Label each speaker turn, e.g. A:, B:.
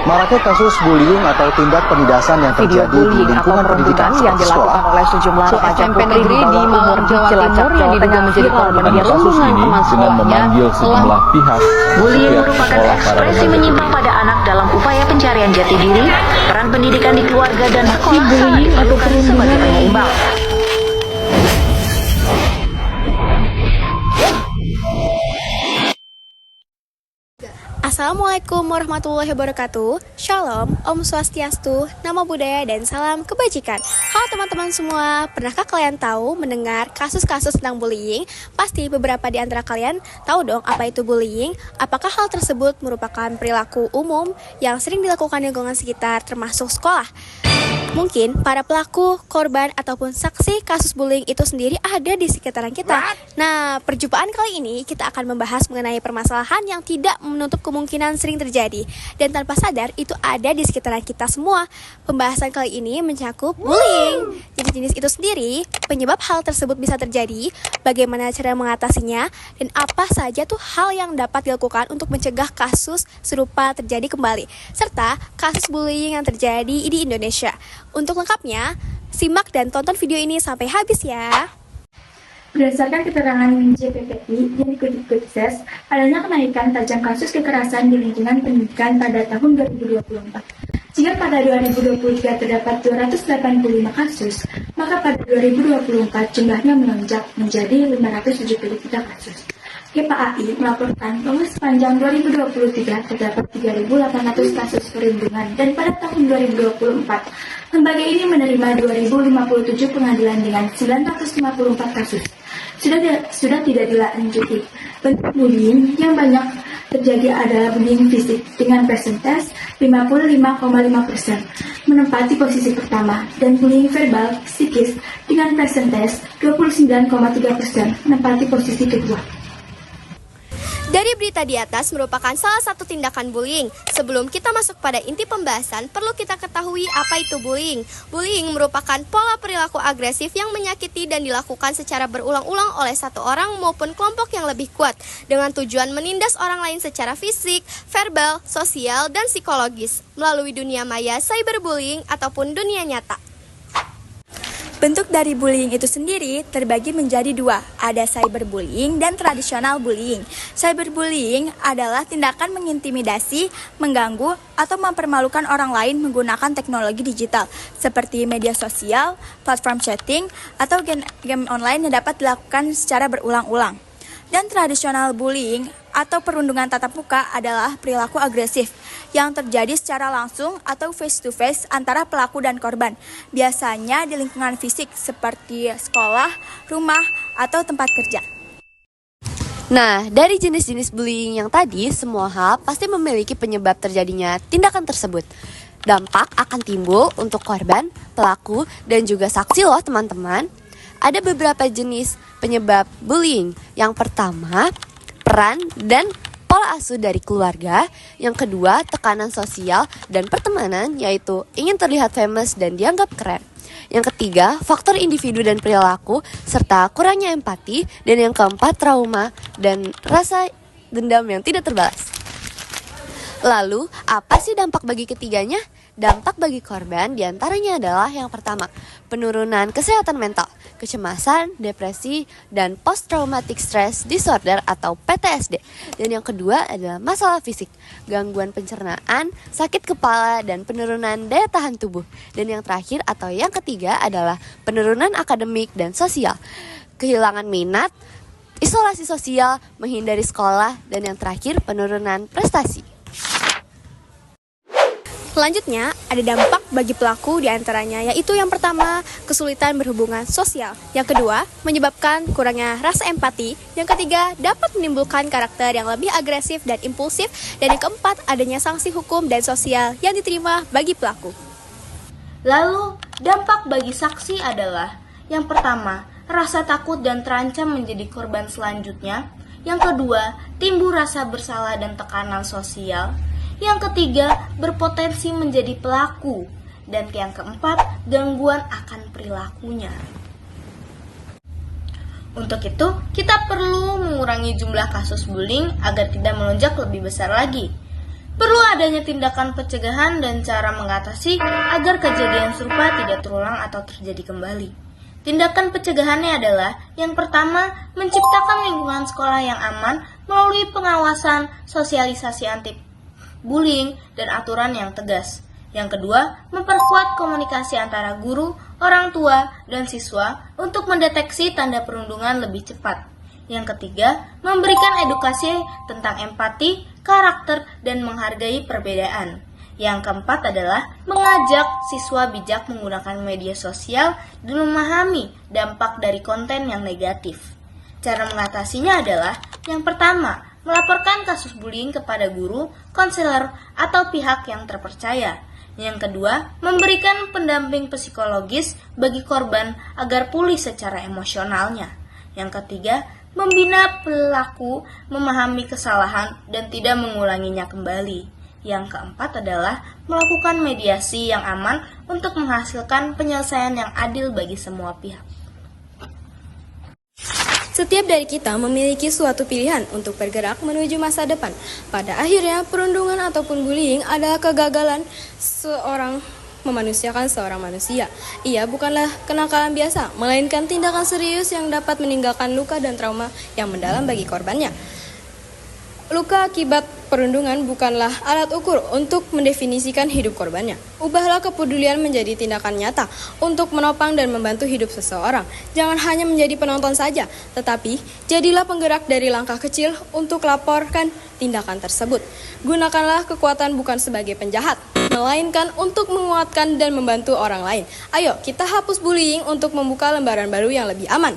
A: Maraknya kasus bullying atau tindak penindasan yang terjadi di lingkungan pendidikan
B: yang dilakukan oleh sejumlah remaja putri di Malang, Jawa Timur yang diduga menjadi korban
C: kasus ini dengan memanggil sejumlah pihak.
D: Bullying merupakan ekspresi menyimpang pada anak dalam upaya pencarian jati diri, peran pendidikan di keluarga dan sekolah sangat diperlukan sebagai penyeimbang.
E: Assalamualaikum warahmatullahi wabarakatuh. Shalom, Om Swastiastu, Namo Buddhaya, dan salam kebajikan. Halo teman-teman semua, pernahkah kalian tahu mendengar kasus-kasus tentang bullying? Pasti beberapa di antara kalian tahu dong apa itu bullying. Apakah hal tersebut merupakan perilaku umum yang sering dilakukan di lingkungan sekitar termasuk sekolah? Mungkin para pelaku, korban, ataupun saksi kasus bullying itu sendiri ada di sekitaran kita. Nah, perjumpaan kali ini kita akan membahas mengenai permasalahan yang tidak menutup kemungkinan sering terjadi dan tanpa sadar itu ada di sekitaran kita semua. Pembahasan kali ini mencakup bullying, jenis-jenis itu sendiri, penyebab hal tersebut bisa terjadi, bagaimana cara mengatasinya, dan apa saja tuh hal yang dapat dilakukan untuk mencegah kasus serupa terjadi kembali, serta kasus bullying yang terjadi di Indonesia. Untuk lengkapnya, simak dan tonton video ini sampai habis ya.
F: Berdasarkan keterangan JPPI yang dikutip Kepses, adanya kenaikan tajam kasus kekerasan di lingkungan pendidikan pada tahun 2024. Jika pada 2023 terdapat 285 kasus, maka pada 2024 jumlahnya melonjak menjadi 573 kasus. KPAI melaporkan bahwa sepanjang 2023 terdapat 3.800 kasus perlindungan dan pada tahun 2024, lembaga ini menerima 2.057 pengadilan dengan 954 kasus. Sudah tidak dilanjuti. Bentuk bullying yang banyak terjadi adalah bullying fisik dengan persentase 55,5% menempati posisi pertama dan bullying verbal psikis dengan persentase 29,3% menempati posisi kedua.
E: Dari berita di atas merupakan salah satu tindakan bullying. Sebelum kita masuk pada inti pembahasan, perlu kita ketahui apa itu bullying. Bullying merupakan pola perilaku agresif yang menyakiti dan dilakukan secara berulang-ulang oleh satu orang maupun kelompok yang lebih kuat, dengan tujuan menindas orang lain secara fisik, verbal, sosial, dan psikologis, melalui dunia maya cyberbullying ataupun dunia nyata. Bentuk dari bullying itu sendiri terbagi menjadi dua, ada cyberbullying dan tradisional bullying. Cyberbullying adalah tindakan mengintimidasi, mengganggu, atau mempermalukan orang lain menggunakan teknologi digital, seperti media sosial, platform chatting, atau game online yang dapat dilakukan secara berulang-ulang. Dan tradisional bullying atau perundungan tatap muka adalah perilaku agresif yang terjadi secara langsung atau face-to-face antara pelaku dan korban, biasanya di lingkungan fisik seperti sekolah, rumah, atau tempat kerja.
B: Nah, dari jenis-jenis bullying yang tadi, semua hal pasti memiliki penyebab terjadinya tindakan tersebut. Dampak akan timbul untuk korban, pelaku, dan juga saksi loh teman-teman. Ada beberapa jenis penyebab bullying. Yang pertama, peran dan pola asuh dari keluarga. Yang kedua, tekanan sosial dan pertemanan, yaitu ingin terlihat famous dan dianggap keren. Yang ketiga, faktor individu dan perilaku, serta kurangnya empati. Dan yang keempat, trauma dan rasa dendam yang tidak terbalas. Lalu, apa sih dampak bagi ketiganya? Dampak bagi korban diantaranya adalah yang pertama, penurunan kesehatan mental, kecemasan, depresi, dan post-traumatic stress disorder atau PTSD. Dan yang kedua adalah masalah fisik, gangguan pencernaan, sakit kepala, dan penurunan daya tahan tubuh. Dan yang terakhir atau yang ketiga adalah penurunan akademik dan sosial, kehilangan minat, isolasi sosial, menghindari sekolah, dan yang terakhir penurunan prestasi.
E: Selanjutnya, ada dampak bagi pelaku diantaranya, yaitu yang pertama, kesulitan berhubungan sosial. Yang kedua, menyebabkan kurangnya rasa empati. Yang ketiga, dapat menimbulkan karakter yang lebih agresif dan impulsif. Dan yang keempat, adanya sanksi hukum dan sosial yang diterima bagi pelaku.
G: Lalu, dampak bagi saksi adalah yang pertama, rasa takut dan terancam menjadi korban selanjutnya. Yang kedua, timbul rasa bersalah dan tekanan sosial. Yang ketiga, berpotensi menjadi pelaku. Dan yang keempat, gangguan akan perilakunya. Untuk itu, kita perlu mengurangi jumlah kasus bullying agar tidak melonjak lebih besar lagi. Perlu Perlu adanya tindakan pencegahan dan cara mengatasi agar kejadian serupa tidak terulang atau terjadi kembali. Tindakan pencegahannya adalah yang pertama, menciptakan lingkungan sekolah yang aman melalui pengawasan, sosialisasi anti-bullying, dan aturan yang tegas. Yang kedua, memperkuat komunikasi antara guru, orang tua, dan siswa untuk mendeteksi tanda perundungan lebih cepat. Yang ketiga, memberikan edukasi tentang empati, karakter, dan menghargai perbedaan. Yang keempat adalah mengajak siswa bijak menggunakan media sosial dan memahami dampak dari konten yang negatif. Cara mengatasinya adalah yang pertama, melaporkan kasus bullying kepada guru, konselor, atau pihak yang terpercaya. Yang kedua, memberikan pendamping psikologis bagi korban agar pulih secara emosionalnya. Yang ketiga, membina pelaku memahami kesalahan dan tidak mengulanginya kembali. Yang keempat adalah melakukan mediasi yang aman untuk menghasilkan penyelesaian yang adil bagi semua pihak.
E: Setiap dari kita memiliki suatu pilihan untuk bergerak menuju masa depan. Pada akhirnya, perundungan ataupun bullying adalah kegagalan seorang memanusiakan seorang manusia. Ia bukanlah kenakalan biasa, melainkan tindakan serius yang dapat meninggalkan luka dan trauma yang mendalam bagi korbannya. Luka akibat perundungan bukanlah alat ukur untuk mendefinisikan hidup korbannya. Ubahlah kepedulian menjadi tindakan nyata untuk menopang dan membantu hidup seseorang. Jangan hanya menjadi penonton saja, tetapi jadilah penggerak dari langkah kecil untuk laporkan tindakan tersebut. Gunakanlah kekuatan bukan sebagai penjahat, melainkan untuk menguatkan dan membantu orang lain. Ayo, kita hapus bullying untuk membuka lembaran baru yang lebih aman.